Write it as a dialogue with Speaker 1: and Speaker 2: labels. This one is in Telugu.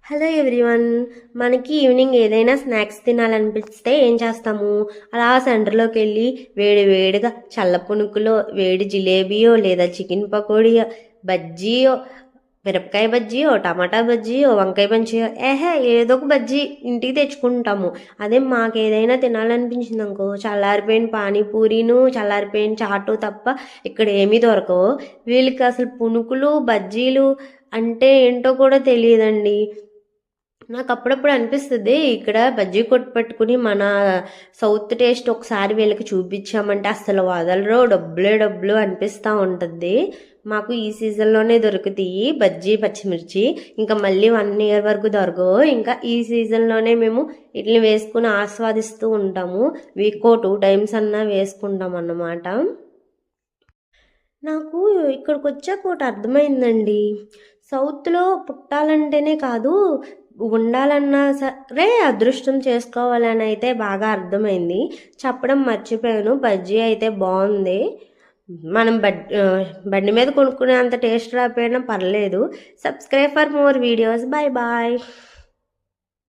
Speaker 1: Hello everyone. మనకి ఈవినింగ్ ఏదైనా స్నాక్స్ తినాలనిపిస్తే ఏం చేస్తాము? అలా సెంటర్లోకి వెళ్ళి వేడి వేడిగా చల్ల పునుకులో వేడి జిలేబీయో లేదా చికెన్ పకోడీయో బజ్జీయో మిరపకాయ బజ్జీయో టమాటా బజ్జీయో వంకాయ బజ్జీయో ఏదో ఒక బజ్జీ ఇంటికి తెచ్చుకుంటాము. అదే మాకు ఏదైనా తినాలనిపించింది అనుకో, చల్లారిపోయిన పానీపూరీను చల్లారిపోయిన చాటు తప్ప ఇక్కడ ఏమీ దొరకవు. వీళ్ళకి అసలు పునుకులు బజ్జీలు అంటే ఏంటో కూడా తెలియదండి. నాకు అప్పుడప్పుడు అనిపిస్తుంది, ఇక్కడ బజ్జీ కొట్టు పట్టుకుని మన సౌత్ టేస్ట్ ఒకసారి వీళ్ళకి చూపించామంటే అసలు వదలరు, డబ్బులే డబ్బులు అనిపిస్తూ ఉంటుంది. మాకు ఈ సీజన్లోనే దొరుకుతాయి బజ్జీ పచ్చిమిర్చి, ఇంకా మళ్ళీ 1 ఇయర్ వరకు దొరకవు. ఇంకా ఈ సీజన్లోనే మేము ఇట్లా వేసుకుని ఆస్వాదిస్తూ ఉంటాము. వీకో 2 టైమ్స్ అన్నా వేసుకుంటాం అన్నమాట. నాకు ఇక్కడికి వచ్చాక ఒకటి అర్థమైందండి. సౌత్లో పుట్టాలంటేనే కాదు, ఉండాలన్నా సరే అదృష్టం చేసుకోవాలని అయితే బాగా అర్థమైంది. చెప్పడం మర్చిపోయాను. బజ్జీ అయితే బాగుంది. మనం బండి మీద కొనుక్కునే అంత టేస్ట్ రాకపోయినా పర్లేదు. Subscribe for more videos. Bye bye.